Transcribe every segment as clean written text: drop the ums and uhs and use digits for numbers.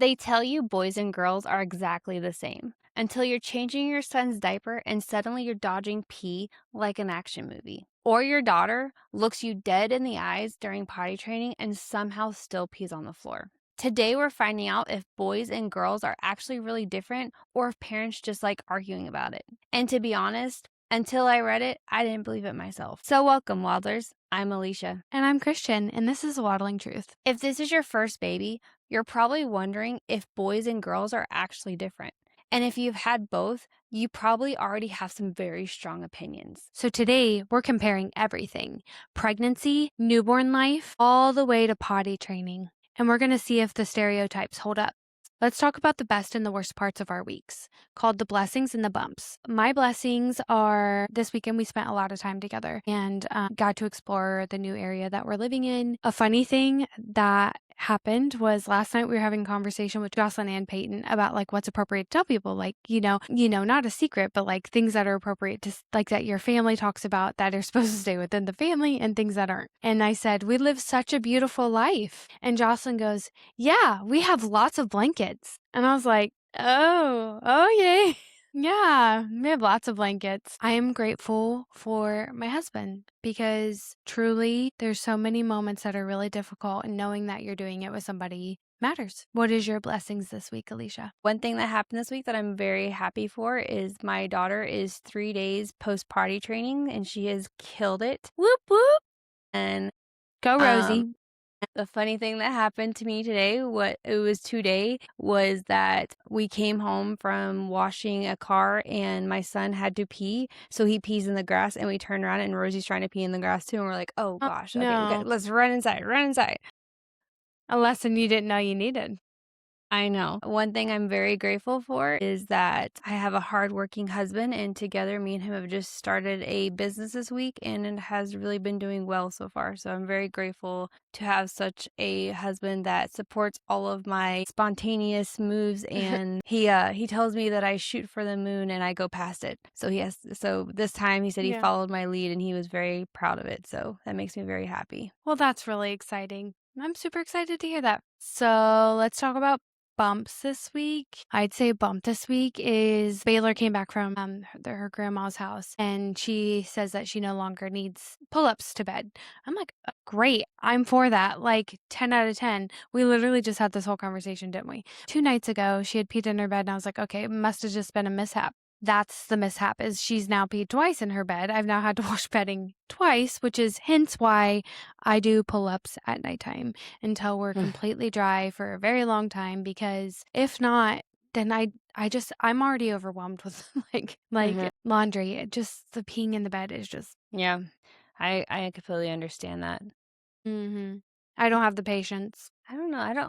They tell you boys and girls are exactly the same until you're changing your son's diaper and suddenly you're dodging pee like an action movie. Or your daughter looks you dead in the eyes during potty training and somehow still pees on the floor. Today, we're finding out if boys and girls are actually really different or if parents just like arguing about it. And to be honest, until I read it, I didn't believe it myself. So, welcome, Waddlers. I'm Alicia. And I'm Christian, and this is Waddling Truth. If this is your first baby, you're probably wondering if boys and girls are actually different. And if you've had both, you probably already have some very strong opinions. So today, we're comparing everything pregnancy, newborn life, all the way to potty training. And we're going to see if the stereotypes hold up. Let's talk about the best and the worst parts of our weeks, called the blessings and the bumps. My blessings are this weekend we spent a lot of time together and got to explore the new area that we're living in. A funny thing that happened was last night we were having a conversation with Jocelyn and Peyton about like what's appropriate to tell people, like, not a secret, but like things that are appropriate to like that your family talks about that are supposed to stay within the family and things that aren't. And I said, we live such a beautiful life. And Jocelyn goes, yeah, we have lots of blankets. And I was like, oh, yay. Yeah, we have lots of blankets. I am grateful for my husband because truly there's so many moments that are really difficult, and knowing that you're doing it with somebody matters. What is your blessings this week, Alicia? One thing that happened this week that I'm very happy for is my daughter is 3 days post potty training and she has killed it. Whoop, whoop. And Go, Rosie. the funny thing that happened to me today, what it was today, was that we came home from washing a car and my son had to pee. So he pees in the grass and we turn around and Rosie's trying to pee in the grass too. And we're like, oh gosh, okay, No. let's run inside, run inside. A lesson you didn't know you needed. I know. One thing I'm very grateful for is that I have a hardworking husband, and together me and him have just started a business this week, and it has really been doing well so far. So I'm very grateful to have such a husband that supports all of my spontaneous moves, and he tells me that I shoot for the moon and I go past it. So this time he said he Yeah. followed my lead and he was very proud of it. So that makes me very happy. Well, that's really exciting. I'm super excited to hear that. So let's talk about bumps this week. I'd say bump this week is Baylor came back from her grandma's house and she says that she no longer needs pull-ups to bed. I'm like, great. I'm for that. Like 10 out of 10. We literally just had this whole conversation, didn't we? 2 nights ago, she had peed in her bed and I was like, okay, it must have just been a mishap. That's the mishap is she's now peed twice in her bed. I've now had to wash bedding twice, which is hence why I do pull-ups at nighttime until we're completely dry for a very long time, because if not, then I'm already overwhelmed with like laundry. It just the peeing in the bed is just Yeah, I completely understand that. I don't have the patience. I don't know.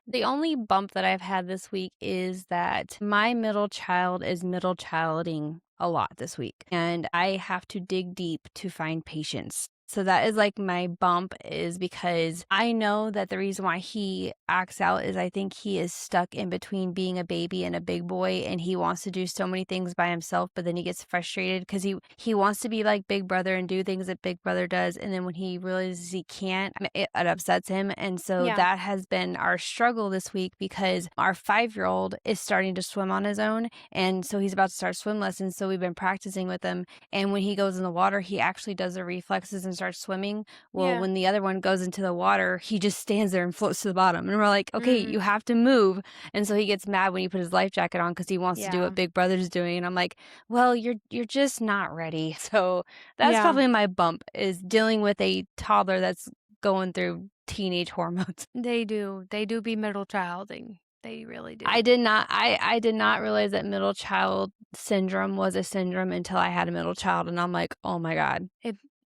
The only bump that I've had this week is that my middle child is middle childing a lot this week, and I have to dig deep to find patience. So that is like my bump, is because I know that the reason why he acts out is I think he is stuck in between being a baby and a big boy, and he wants to do so many things by himself, but then he gets frustrated because he wants to be like Big Brother and do things that Big Brother does, and then when he realizes he can't, it upsets him. And so Yeah. that has been our struggle this week, because our 5-year-old is starting to swim on his own, and so he's about to start swim lessons, so we've been practicing with him, and when he goes in the water, he actually does the reflexes and starts swimming. Well, Yeah. when the other one goes into the water, he just stands there and floats to the bottom. And we're like, okay, Mhm. you have to move. And so he gets mad when you put his life jacket on because he wants to do Yeah. what Big Brother's doing. And I'm like, well, you're just not ready. So that's Yeah. probably my bump, is dealing with a toddler that's going through teenage hormones. They do. They do be middle childing. They really do. I did not realize that middle child syndrome was a syndrome until I had a middle child, and I'm like, oh my God.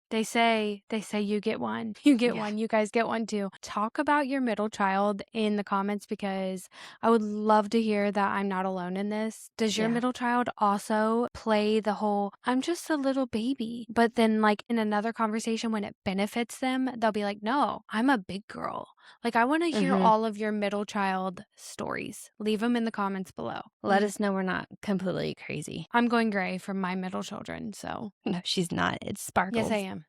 They say you get one. You get Yeah. one. You guys get one too. Talk about your middle child in the comments, because I would love to hear that I'm not alone in this. Does your Yeah. middle child also play the whole I'm just a little baby? But then like in another conversation when it benefits them, they'll be like, "No, I'm a big girl." Like I want to hear Mhm. all of your middle child stories. Leave them in the comments below. Let us know we're not completely crazy. I'm going gray from my middle children, so No, she's not. It yes, I sparkles. am.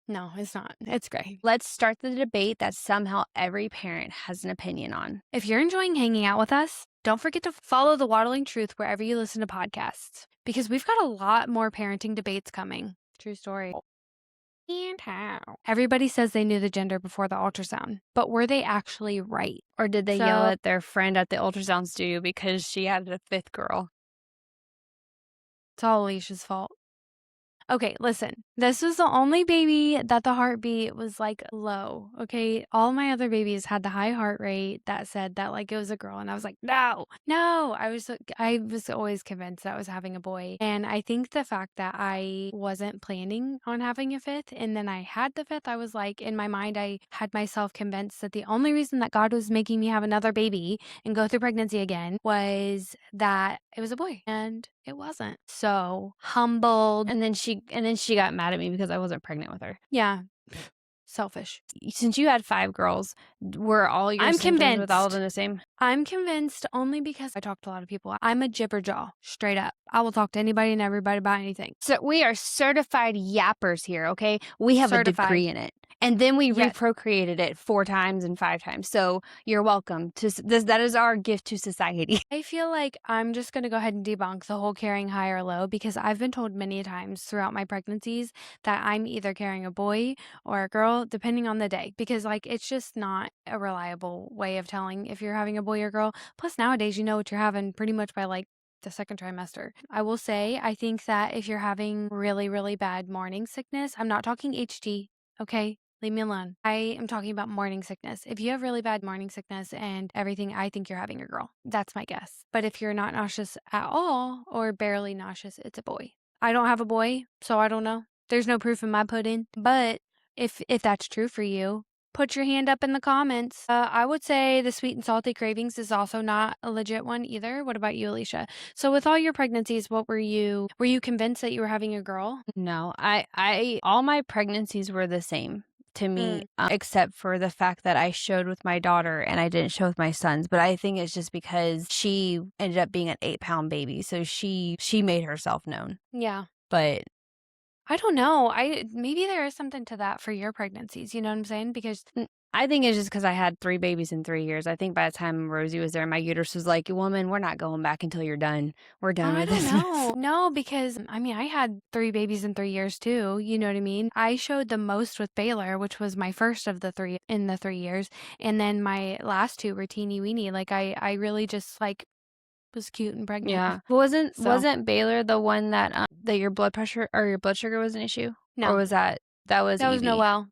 No, it's not. It's great. Let's start the debate that somehow every parent has an opinion on. If you're enjoying hanging out with us, don't forget to follow the Waddling Truth wherever you listen to podcasts, because we've got a lot more parenting debates coming. True story. And how? Everybody says they knew the gender before the ultrasound, but were they actually right? Or did they yell at their friend at the ultrasound studio because she had a fifth girl? It's all Alicia's fault. Okay, listen. This was the only baby that the heartbeat was like low. Okay. All my other babies had the high heart rate that said that like it was a girl. And I was like, no, no. I was always convinced that I was having a boy. And I think the fact that I wasn't planning on having a fifth and then I had the fifth, I was like, in my mind, I had myself convinced that the only reason that God was making me have another baby and go through pregnancy again was that it was a boy. And it wasn't. So humbled. And then she got mad at me because I wasn't pregnant with her. Yeah. Selfish. Since you had 5 girls, were all your I'm symptoms with all of them the same? I'm convinced only because I talk to a lot of people. I'm a jibberjaw, straight up. I will talk to anybody and everybody about anything. So we are certified yappers here, okay? We have a degree in it. And then we reprocreated it 4 times and 5 times. So you're welcome. That is our gift to society. I feel like I'm just going to go ahead and debunk the whole carrying high or low, because I've been told many times throughout my pregnancies that I'm either carrying a boy or a girl, depending on the day, because like it's just not a reliable way of telling if you're having a boy or girl. Plus nowadays, you know what you're having pretty much by like the second trimester. I will say, I think that if you're having really, really bad morning sickness, I'm not talking HT, okay? Leave me alone. I am talking about morning sickness. If you have really bad morning sickness and everything, I think you're having a girl. That's my guess. But if you're not nauseous at all or barely nauseous, it's a boy. I don't have a boy, so I don't know. There's no proof in my pudding. But if that's true for you, put your hand up in the comments. I would say the sweet and salty cravings is also not a legit one either. What about you, Alicia? So with all your pregnancies, what were you convinced that you were having a girl? No, I all my pregnancies were the same to me, except for the fact that I showed with my daughter and I didn't show with my sons. But I think it's just because she ended up being an 8-pound baby. So she made herself known. Yeah. But I don't know. Maybe there is something to that for your pregnancies. You know what I'm saying? Because I think it's just because I had 3 babies in 3 years. I think by the time Rosie was there, my uterus was like, woman, we're not going back until you're done. We're done with this. No, because I mean, I had 3 babies in 3 years too. You know what I mean? I showed the most with Baylor, which was my first of the 3 in the 3 years. And then my last 2 were teeny weeny. Like I really just like was cute and pregnant. Yeah. Wasn't Baylor the one that your blood pressure or your blood sugar was an issue? No. Or was that was That was Evie? Noelle.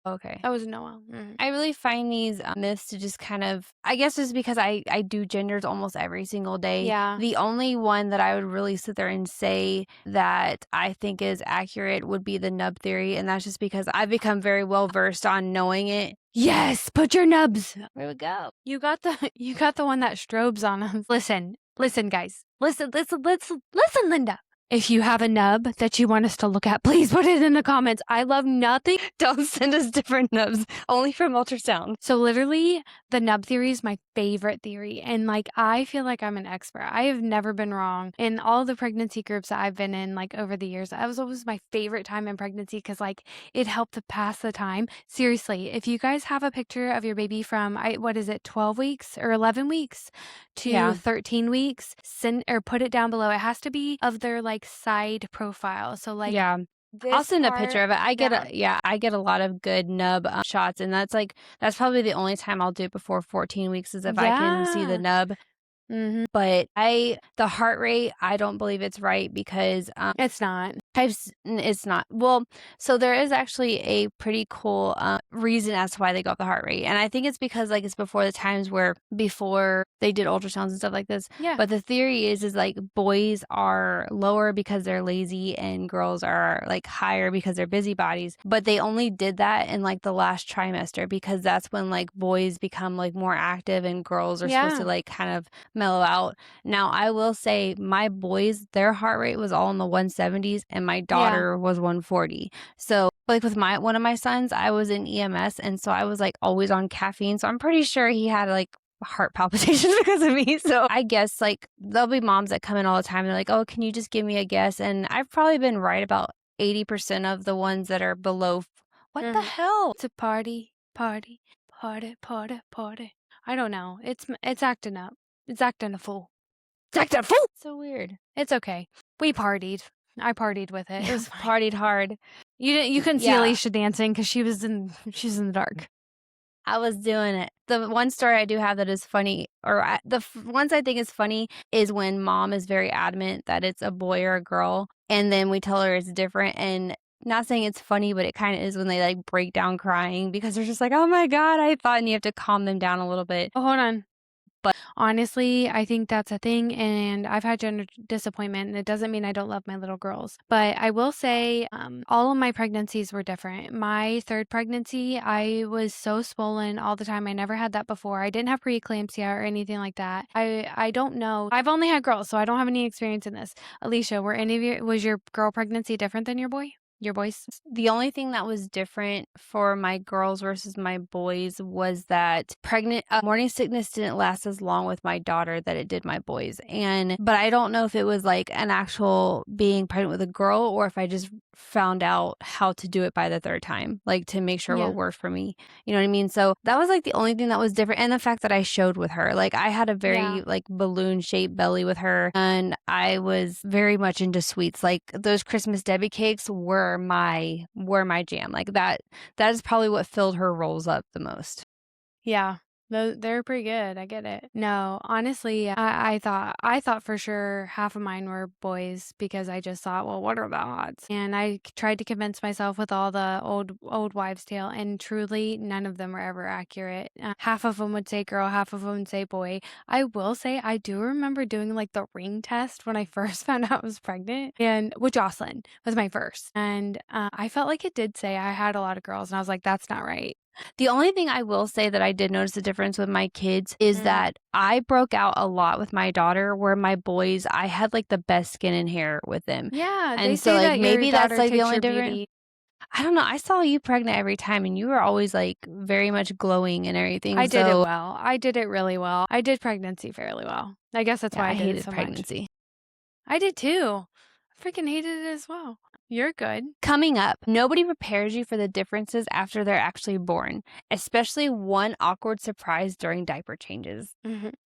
Okay. That was Noelle. I really find these myths to just kind of, I guess it's because I do genders almost every single day. Yeah. The only one that I would really sit there and say that I think is accurate would be the nub theory. And that's just because I've become very well versed on knowing it. Yes, put your nubs. There we go. You got the one that strobes on us. Listen, guys. Listen, Linda. If you have a nub that you want us to look at, please put it in the comments. I love nothing. Don't send us different nubs, only from ultrasound. So literally, the nub theory is my favorite theory. And like, I feel like I'm an expert. I have never been wrong. In all the pregnancy groups that I've been in, like over the years, that was always my favorite time in pregnancy because like it helped to pass the time. Seriously, if you guys have a picture of your baby from, 12 weeks or 11 weeks to 13 weeks, send or put it down below. It has to be of their like side profile. So like, I'll send a picture of it. I get a lot of good nub shots, and that's probably the only time I'll do it before 14 weeks is if I can see the nub. But the heart rate, I don't believe it's right because it's not. It's not. Well, so there is actually a pretty cool reason as to why they go up the heart rate. And I think it's because like it's before the times where before they did ultrasounds and stuff like this. Yeah. But the theory is like boys are lower because they're lazy and girls are like higher because they're busybodies. But they only did that in like the last trimester because that's when like boys become like more active and girls are supposed to like kind of mellow out. Now, I will say my boys, their heart rate was all in the 170s and my daughter was 140. So like with one of my sons, I was in EMS and so I was like always on caffeine. So I'm pretty sure he had like heart palpitations because of me. So I guess like there'll be moms that come in all the time and they're like, oh, can you just give me a guess? And I've probably been right about 80% of the ones that are below what the Mhm. hell? It's a party, party, party, party, party. I don't know. It's acting up. It's acting a fool. It's acting a fool! So weird. It's okay. We partied. I partied with it. It Yeah, was fine. partied hard. You couldn't see Yeah. Alicia dancing because she was in the dark. I was doing it. The one story I do have that is funny, ones I think is funny is when mom is very adamant that it's a boy or a girl, and then we tell her it's different. And not saying it's funny, but it kind of is when they like break down crying because they're just like, "Oh my god, I thought," and you have to calm them down a little bit. Oh, hold on. But Honestly, I think that's a thing, and I've had gender disappointment, and it doesn't mean I don't love my little girls. But I will say, all of my pregnancies were different. My third pregnancy, I was so swollen all the time. I never had that before. I didn't have preeclampsia or anything like that. I don't know. I've only had girls, so I don't have any experience in this. Alicia, was your girl pregnancy different than your boy? Your boys? the only thing that was different for my girls versus my boys was that morning sickness didn't last as long with my daughter that it did my boys. But I don't know if it was like an actual being pregnant with a girl or if I just found out how to do it by the third time, like to make sure Yeah. what worked for me. You know what I mean? So that was like the only thing that was different. And the fact that I showed with her, like I had a very like balloon shaped belly with her and I was very much into sweets. Like those Christmas Debbie cakes were my jam. Like that is probably what filled her rolls up the most. Yeah. They're pretty good. I get it. No, honestly, I thought for sure half of mine were boys because I just thought, well, what are the odds? And I tried to convince myself with all the old wives' tale, and truly, none of them were ever accurate. Half of them would say girl, half of them would say boy. I will say I do remember doing like the ring test when I first found out I was pregnant, and with Jocelyn was my first, and I felt like it did say I had a lot of girls, and I was like, that's not right. The only thing I will say that I did notice a difference with my kids is that I broke out a lot with my daughter, where my boys, I had like the best skin and hair with them. Yeah, they And so say like that your maybe that's daughter like the takes only your difference. beauty. I don't know. I saw you pregnant every time and you were always like very much glowing and everything. I did it So well. I did it really well. I did pregnancy fairly well. I guess that's yeah, why I I did it hated so much. pregnancy. I did too. I freaking hated it as well. You're good. Coming up, nobody prepares you for the differences after they're actually born, especially one awkward surprise during diaper changes.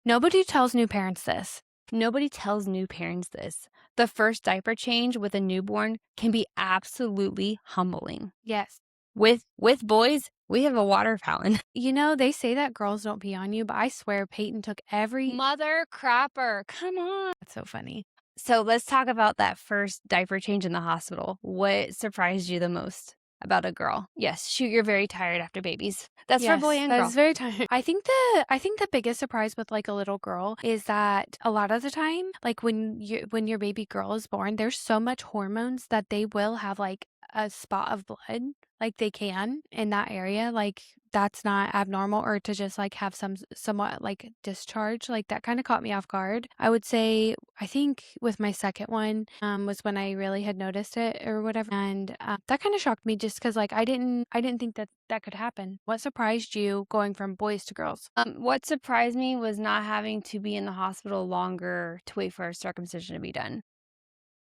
Nobody tells new parents this. Nobody tells new parents this. The first diaper change with a newborn can be absolutely humbling. Yes. With boys, we have a water fountain. You know, they say that girls don't pee on you, but I swear Peyton took every. Mother crapper, come on. That's so funny. So let's talk about that first diaper change in the hospital. What surprised you the most about a girl? Yes, shoot, you're very tired after babies. That's for boy and that girl. is very tiring. I think the biggest surprise with like a little girl is that a lot of the time, like when your baby girl is born, there's so much hormones that they will have like a spot of blood, like they can in that area, like that's not abnormal, or to just like have somewhat like discharge, like that kind of caught me off guard. I would say I think with my second one was when I really had noticed it or whatever, and that kind of shocked me just because like I didn't think that could happen. What surprised you going from boys to girls? What surprised me was not having to be in the hospital longer to wait for a circumcision to be done.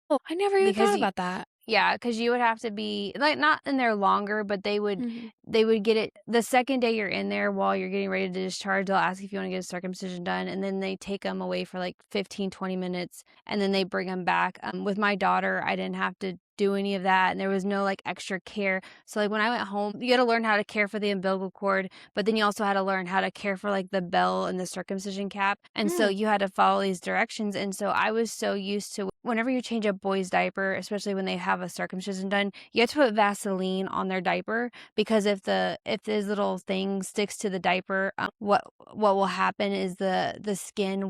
Oh, I never even Because thought about that. yeah, because you would have to be like not in there longer, but they would Mhm. get it the second day you're in there while you're getting ready to discharge. They'll ask if you want to get a circumcision done, and then they take them away for like 15-20 minutes, and then they bring them back. With my daughter, I didn't have to do any of that, and there was no like extra care. So like when I went home, you had to learn how to care for the umbilical cord, but then you also had to learn how to care for like the bell and the circumcision cap, and so you had to follow these directions. And so I was so used to whenever you change a boy's diaper, especially when they have a circumcision done, you have to put Vaseline on their diaper, because if this little thing sticks to the diaper, what will happen is the skin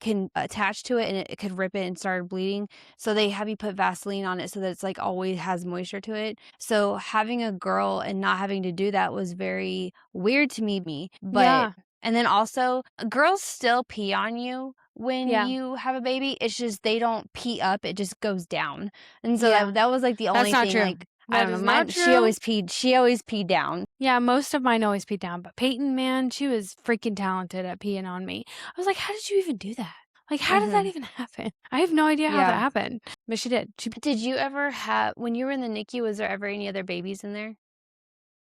can attach to it and it could rip it and start bleeding. So they have you put Vaseline on it so that it's like always has moisture to it. So having a girl and not having to do that was very weird to me. But Yeah. and then also girls still pee on you when Yeah. you have a baby. It's just they don't pee up, it just goes down. And so Yeah. that was like the only That's not thing, true. like I That don't know, is not she true. always peed down. Yeah, most of mine always peed down, but Peyton, man, she was freaking talented at peeing on me. I was like, how did you even do that? Like, how did that Mhm. even happen? I have no idea how that Yeah. happened, but she did. Did you ever have when you were in the NICU, was there ever any other babies in there?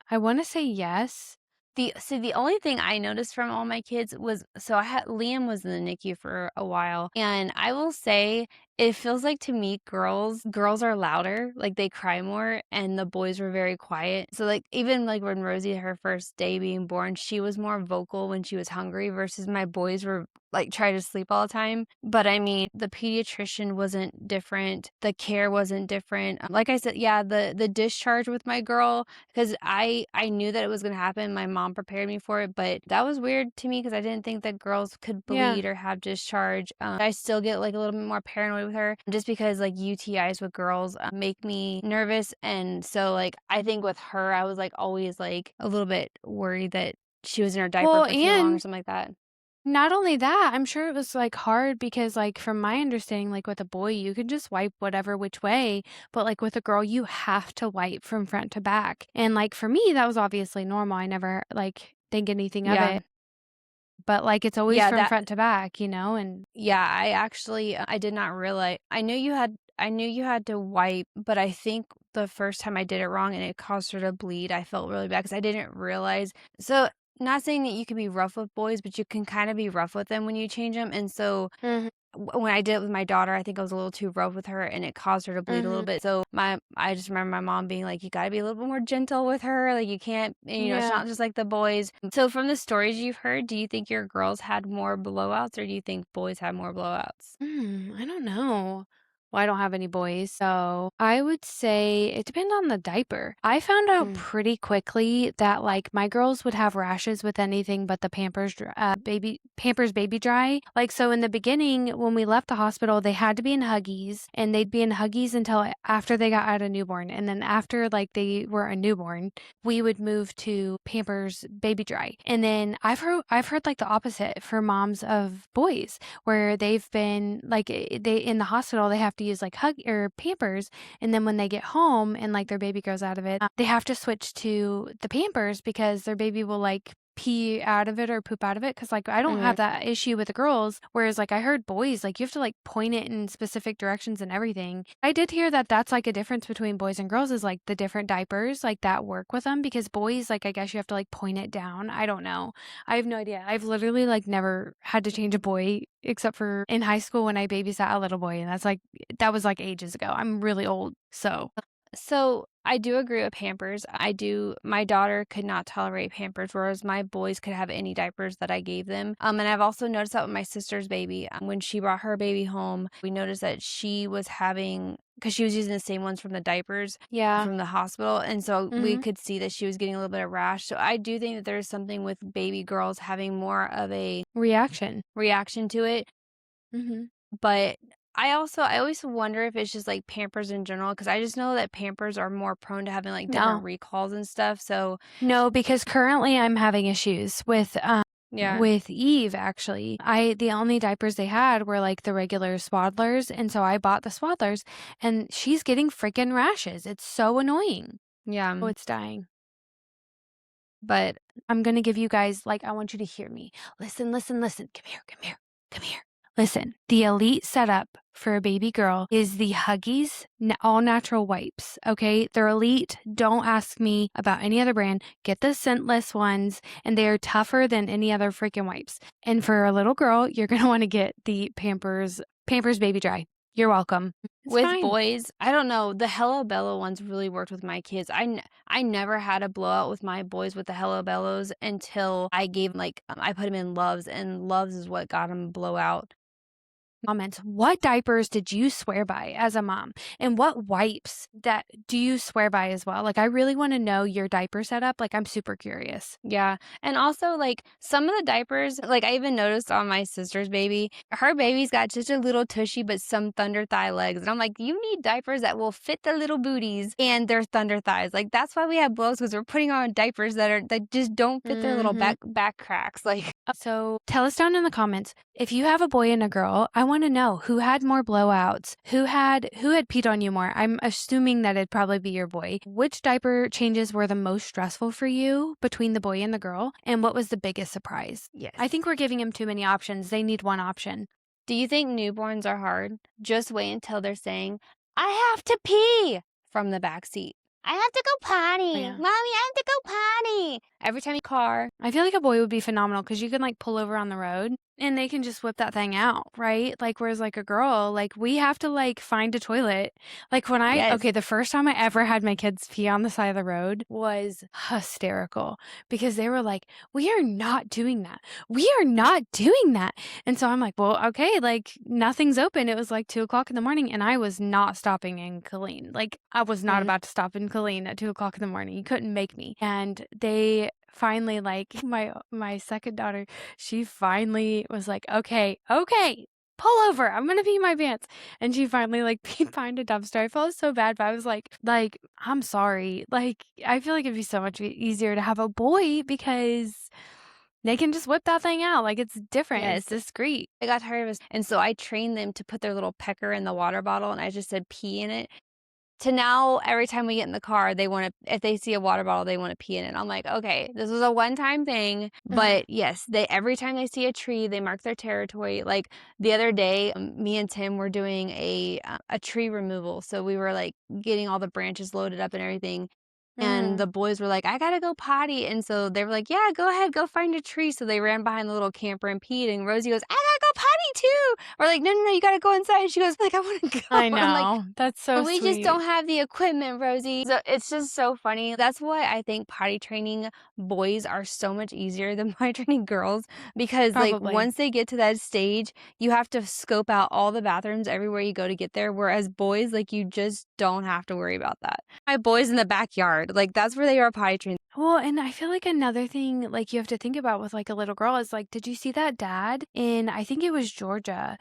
I wanna say yes. The only thing I noticed from all my kids was so I had Liam was in the NICU for a while, and I will say it feels like to me girls are louder, like, they cry more, and the boys were very quiet. So, like, even, like, when Rosie, her first day being born, she was more vocal when she was hungry versus my boys were, like, try to sleep all the time. But, I mean, the pediatrician wasn't different, the care wasn't different. Like I said, yeah, the discharge with my girl 'cause I knew that it was gonna happen, my mom prepared me for it, but that was weird to me because I didn't think that girls could Yeah. bleed or have discharge. I still get, like, a little bit more paranoid with her just because, like, UTIs with girls, make me nervous, and so, like, I think with her, I was, like, always, like, a little bit worried that she was in her diaper Well, for too long or and something like that. not only that, I'm sure it was, like, hard because, like, from my understanding, like, with a boy, you can just wipe whatever which way, but, like, with a girl, you have to wipe from front to back, and, like, for me, that was obviously normal, I never, like, think anything of Yeah. it, but, like, it's always Yeah, from that front to back, and yeah, I actually I did not realize I knew you had to wipe, but I think the first time I did it wrong and it caused her to bleed, I felt really bad because I didn't realize. So, not saying that you can be rough with boys, but you can kinda be rough with them when you change them, and so Mhm, when I did it with my daughter, I think I was a little too rough with her, and it caused her to bleed a little mhm. bit. So I just remember my mom being like, "You gotta be a little bit more gentle with her. Like you can't, it's Yeah. not just like the boys." So from the stories you've heard, do you think your girls had more blowouts, or do you think boys had more blowouts? I don't know. Well, I don't have any boys, so I would say it depends on the diaper. I found out Mm. pretty quickly that like my girls would have rashes with anything but the Pampers Baby Dry. Like so in the beginning when we left the hospital, they had to be in Huggies and they'd be in Huggies until after they got out of newborn. And then after like they were a newborn, we would move to Pampers Baby Dry. And then I've heard like the opposite for moms of boys where they've been like they in the hospital they have to use like hug or Pampers, and then when they get home and like their baby grows out of it, they have to switch to the Pampers because their baby will like pee out of it or poop out of it because like I don't Mhm. have that issue with the girls, whereas like I heard boys like you have to like point it in specific directions and everything. I did hear that that's like a difference between boys and girls is like the different diapers like that work with them because boys like I guess you have to like point it down. I don't know. I have no idea. I've literally, like, never had to change a boy except for in high school when I babysat a little boy, and that was, like, ages ago. I'm really old, so So, I do agree with Pampers. I do my daughter could not tolerate Pampers, whereas my boys could have any diapers that I gave them. And I've also noticed that with my sister's baby. When she brought her baby home, we noticed that she was having because she was using the same ones from the diapers yeah. from the hospital, and so we Mhm. could see that she was getting a little bit of rash. So, I do think that there's something with baby girls having more of a Reaction. reaction to it. Mhm. But I always wonder if it's just, like, Pampers in general, because I just know that Pampers are more prone to having, like, different No. recalls and stuff, so No, because currently I'm having issues yeah. with Eve, actually. The only diapers they had were, like, the regular Swaddlers, and so I bought the Swaddlers, and she's getting freaking rashes. It's so annoying. Yeah, Oh, it's dying. but I'm gonna give you guys like, I want you to hear me. Listen, listen, listen. Come here, come here, come here. Listen, the elite setup for a baby girl is the Huggies all natural wipes. Okay, they're elite. Don't ask me about any other brand. Get the scentless ones, and they are tougher than any other freaking wipes. And for a little girl, you're gonna want to get the Pampers Baby Dry. You're welcome. It's with fine. boys, I don't know, the Hello Bello ones really worked with my kids. I never had a blowout with my boys with the Hello Bellos until I gave 'em, like, I put them in Loves, and Loves is what got them blowout. Comments. What diapers did you swear by as a mom? And what wipes that do you swear by as well? Like, I really want to know your diaper setup. Like, I'm super curious. Yeah, and also, like, some of the diapers like, I even noticed on my sister's baby, her baby's got just a little tushy, but some thunder thigh legs, and I'm like, "You need diapers that will fit the little booties and their thunder thighs." Like, that's why we have blows because 'cause we're putting on diapers that just don't fit their little Mhm. back cracks, like So tell us down in the comments if you have a boy and a girl. I want to know who had more blowouts, who had peed on you more. I'm assuming that it'd probably be your boy. Which diaper changes were the most stressful for you between the boy and the girl, and what was the biggest surprise? I Yes. think we're giving him too many options. They need one option. Do you think newborns are hard? Just wait until they're saying, "I have to pee," from the back seat. "I have to go Oh, potty. yeah. Mommy, I have to go potty." Every time you car. I feel like a boy would be phenomenal because you can, like, pull over on the road and they can just whip that thing out, right? Like, whereas, like, a girl, like, we have to, like, find a toilet. Like, Yes. the first time I ever had my kids pee on the side of the road was hysterical because they were like, "We are not doing that. We are not doing that." And so I'm like, "Well, okay, like, nothing's open." It was, like, 2:00 in the morning, and I was not stopping in Killeen. Like, I was not Mhm. about to stop in Killeen at 2:00 in the morning. You couldn't make me. And they finally, like, my second daughter, she finally was like, "Okay, okay, pull over, I'm gonna pee my pants." And she finally, like, peed behind a dumpster. I felt so bad, but I was like, "I'm sorry." Like, I feel like it'd be so much easier to have a boy because they can just whip that thing out, like, it's different, it's Yes. discreet. I got tired of it, and so I trained them to put their little pecker in the water bottle, and I just said, "Pee in it." To now, every time we get in the car, they wanna if they see a water bottle, they wanna pee in it. I'm like, "Okay, this was a one-time thing," Mhm. but yes, they every time they see a tree, they mark their territory. Like, the other day, me and Tim were doing a tree removal, so we were, like, getting all the branches loaded up and everything, and Mhm. the boys were like, "I gotta go potty," and so they were like, "Yeah, go ahead, go find a tree," so they ran behind the little camper and peed, and Rosie goes, "I gotta go potty too!" We're like, "No, no, no, you gotta go inside," and she goes, like, "I wanna go." I I'm like, know, that's so we just sweet. don't have the equipment, Rosie. So it's just so funny. That's why I think potty training boys are so much easier than potty training girls because, like, Probably. once they get to that stage, you have to scope out all the bathrooms everywhere you go to get there. Whereas boys, like, you just don't have to worry about that. My boys in the backyard, like, that's where they are potty trained. Well, and I feel like another thing, like, you have to think about with, like, a little girl is, like, did you see that dad in I think it was Georgia?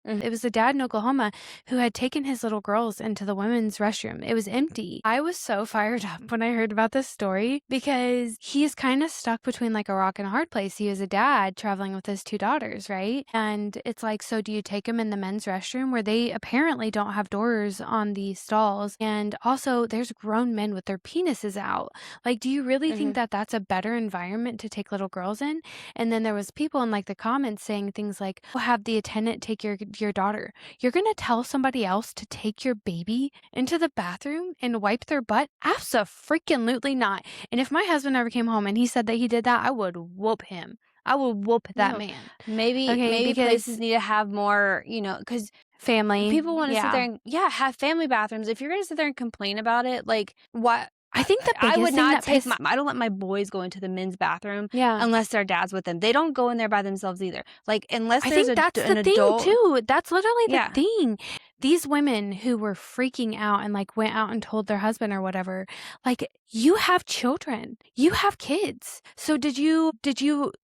Mhm. It was a dad in Oklahoma who had taken his little girls into the women's restroom. It was empty. I was so fired up when I heard about this story because he is kind of stuck between like a rock and a hard place. He was a dad traveling with his two daughters, right? And it's like, so do you take them in the men's restroom where they apparently don't have doors on the stalls? And also, there's grown men with their penises out. Like, do you really think Mhm. that that's a better environment to take little girls in? And then there was people in like the comments saying things like, "Oh, have the attendant take your daughter." You're gonna tell somebody else to take your baby into the bathroom and wipe their butt? Abso-freaking-lutely not. And if my husband ever came home and he said that he did that, I would whoop him. I would whoop that No. man. Maybe Okay, maybe places because need to have more, because family, people wanna sit there yeah. and yeah, have family bathrooms. If you're gonna sit there and complain about it, like, what I think the I would biggest thing not that take pissed I don't let my boys go into the men's bathroom yeah. unless their dad's with them. They don't go in there by themselves either. Like, unless I there's think that's an the thing adult. too. That's literally the Yeah. thing. These women who were freaking out and like went out and told their husband or whatever, like you have children. You have kids. So did you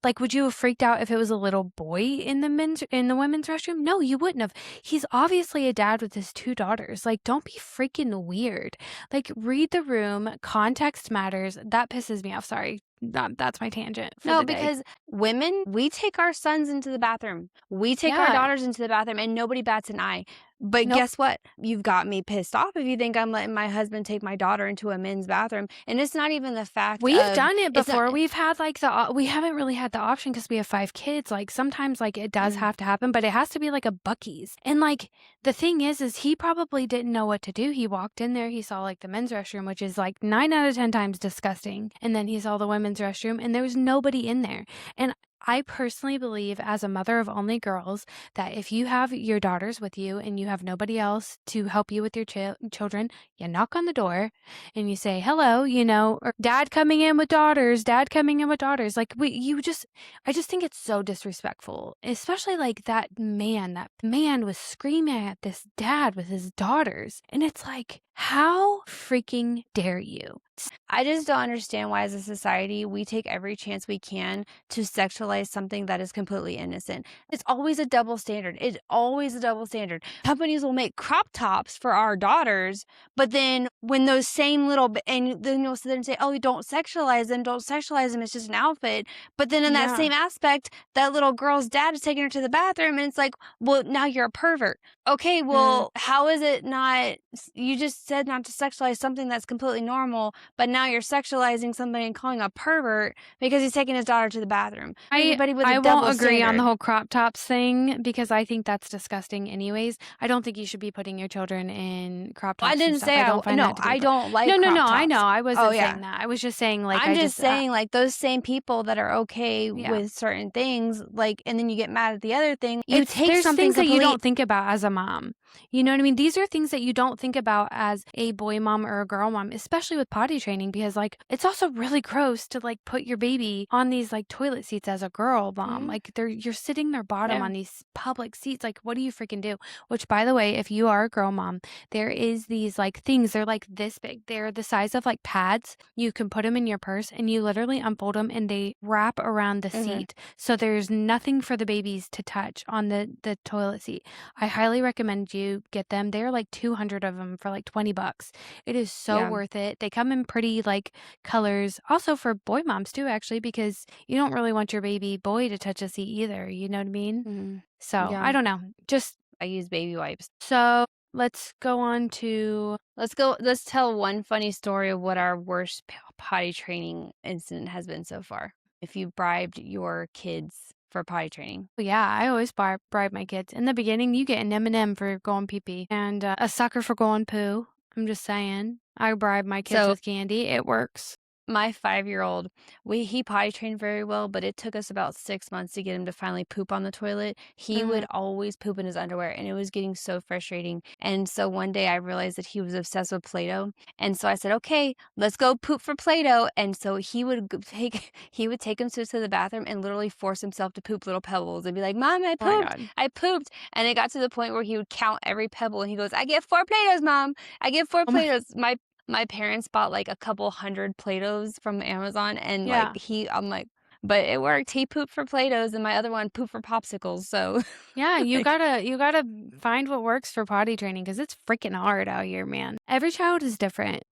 like would you have freaked out if it was a little boy in the women's restroom? No, you wouldn't have. He's obviously a dad with his two daughters. Like don't be freaking weird. Like read the room, context matters. That pisses me off. Sorry. That's my tangent for No, the day. because women, we take our sons into the bathroom. We take our Yeah. daughters into the bathroom and nobody bats an eye. But Nope. guess what? You've got me pissed off if you think I'm letting my husband take my daughter into a men's bathroom. And it's not even the fact We've of done it it's not before. We've had, like, we haven't really had the option because we have 5 kids, like, sometimes, like, it does have to happen, but it has to be, like, a Buc-ee's, and, like, the thing is he probably didn't know what to do. He walked in there, he saw, like, the men's restroom, which is, like, 9 out of 10 times disgusting, and then he saw the women's restroom, and there was nobody in there, and I personally believe, as a mother of only girls, that if you have your daughters with you and you have nobody else to help you with your children, you knock on the door and you say, "Hello," or "Dad coming in with daughters, dad coming in with daughters." Like, I just think it's so disrespectful, especially like that man was screaming at this dad with his daughters. And it's like, how freaking dare you? I just don't understand why, as a society, we take every chance we can to sexualize something that is completely innocent. It's always a double standard. It's always a double standard. Companies will make crop tops for our daughters, but then when those same little and then you'll sit there and say, "Oh, don't sexualize them, don't sexualize them, it's just an outfit." But then in that Yeah. same aspect, that little girl's dad is taking her to the bathroom, and it's like, "Well, now you're a pervert." Okay, well, how is it not you just said not to sexualize something that's completely normal, but now you're sexualizing somebody and calling a pervert because he's taking his daughter to the bathroom. Everybody with a I won't double agree on the standard. whole crop tops thing because I think that's disgusting anyways. I don't think you should be putting your children in crop I tops and didn't stuff. say I don't find no, that to be I don't No, like no, crop no, I know. tops. I Oh, wasn't yeah. saying that. I was just saying, like, I'm I just just saying, like, those same people that are okay yeah. with certain things, like, and then you get mad at the other thing. You take There's something things that you complete. don't think about as a mom. You know what I mean? These are things that you don't think about as a boy mom or a girl mom, especially with potty training, because like it's also really gross to like put your baby on these like toilet seats as a girl mom. Mhm. Like you're sitting their bottom Yeah. on these public seats. Like, what do you freaking do? Which, by the way, if you are a girl mom, there is these like things, they're like this big. They're the size of like pads. You can put them in your purse and you literally unfold them and they wrap around the Mhm. seat. So there's nothing for the babies to touch on the toilet seat. I highly recommend you get them. They're like 200 of them for like $20. It is so Yeah. worth it. They come in pretty like colors. Also for boy moms too, actually, because you don't really want your baby boy to touch a seat either. You know what I mean? Mhm. So Yeah. I don't know. Just I use baby wipes. so let's go on to Let's tell one funny story of what our worst potty training incident has been so far. If you bribed your kids for potty training. yeah, I always bribe my kids. In the beginning, you get an M&M for going pee pee and a sucker for going poo. I'm just saying. I bribe my kids So with candy. It works. my 5-year-old, he potty trained very well, but it took us about 6 months to get him to finally poop on the toilet. He would Mhm. always poop in his underwear, and it was getting so frustrating, and so one day I realized that he was obsessed with Play-Doh, and so I said, "Okay, let's go poop for Play-Doh," and so he would he would take him to the bathroom and literally force himself to poop little pebbles and be like, "Mom, Oh my God. I pooped," and it got to the point where he would count every pebble, and he goes, "I get 4 Play-Dohs, Mom. I get 4 Oh my, Play-Dohs." My parents bought, like, a couple hundred Play-Dohs from Amazon, and, like, yeah. I'm like but it worked. He pooped for Play-Dohs, and my other one pooped for popsicles, so, Yeah, like you gotta find what works for potty training because it's freaking hard out here, man. Every child is different.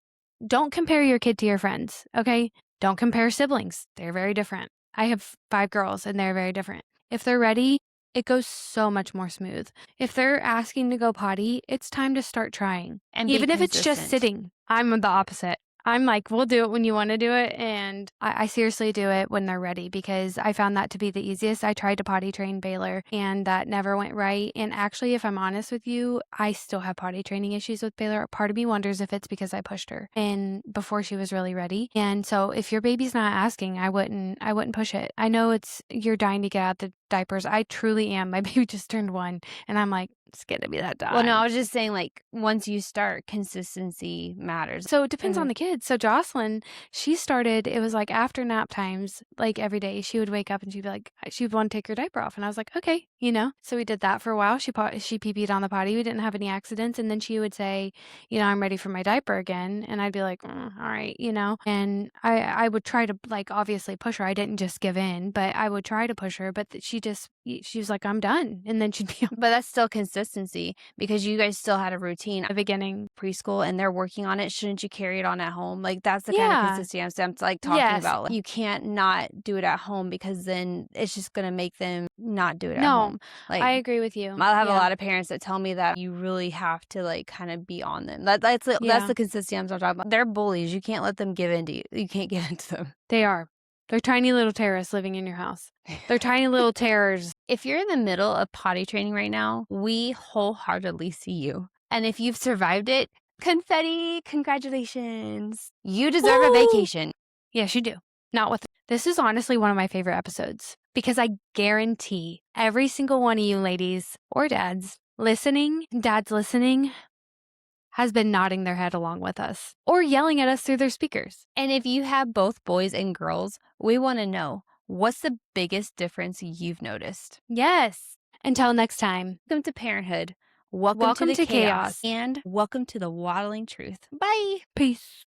Don't compare your kid to your friends, okay? Don't compare siblings. They're very different. I have 5 girls and they're very different. If they're ready, it goes so much more smooth. If they're asking to go potty, it's time to start trying. and be Even if it's just consistent. sitting. I'm the opposite. I'm like, we'll do it when you want to do it. And I seriously do it when they're ready because I found that to be the easiest. I tried to potty train Baylor and that never went right. And actually, if I'm honest with you, I still have potty training issues with Baylor. Part of me wonders if it's because I pushed her and before she was really ready. And so if your baby's not asking, I wouldn't push it. I know you're dying to get out the diapers. I truly am. My baby just turned 1 and I'm like, it's gonna be that Well, no, time. I was just saying, like, once you start, consistency matters. So it depends on Mhm. the kids. So Jocelyn, she started, it was like after nap times, like every day, she would wake up and she'd be like, she would want to take her diaper off. And I was like, okay, you know. So we did that for a while. She pee-peed on the potty. We didn't have any accidents. And then she would say, you know, I'm ready for my diaper again. And I'd be like, all right, you know. And I would try to like obviously push her. I didn't just give in, but I would try to push her. But she was like, I'm done. And then she'd be on But that's still consistency because you guys still had a routine the beginning. preschool and they're working on it. Shouldn't you carry it on at home? Like, that's the kind of Yeah. consistency I'm like talking Yes. about. Like, you can't not do it at home because then it's just gonna make them not do it at No, home. Like, I agree with you. I have a Yeah. lot of parents that tell me that you really have to, like, kinda be on them. That's Yeah. the consistency I'm talking about. They're bullies. You can't let them give in to you. You can't give in to them. They are. They're tiny little terrorists living in your house. They're tiny little terrors. If you're in the middle of potty training right now, we wholeheartedly see you. And if you've survived it, confetti, congratulations. You deserve a Woo! vacation. Yes, you do. Not with this is honestly one of my favorite episodes because I guarantee every single one of you ladies or dads listening, has been nodding their head along with us or yelling at us through their speakers. And if you have both boys and girls, we want to know what's the biggest difference you've noticed. Yes. Until next time, Welcome to parenthood. Welcome to welcome the to chaos. chaos. And welcome to the waddling truth. Bye. Peace.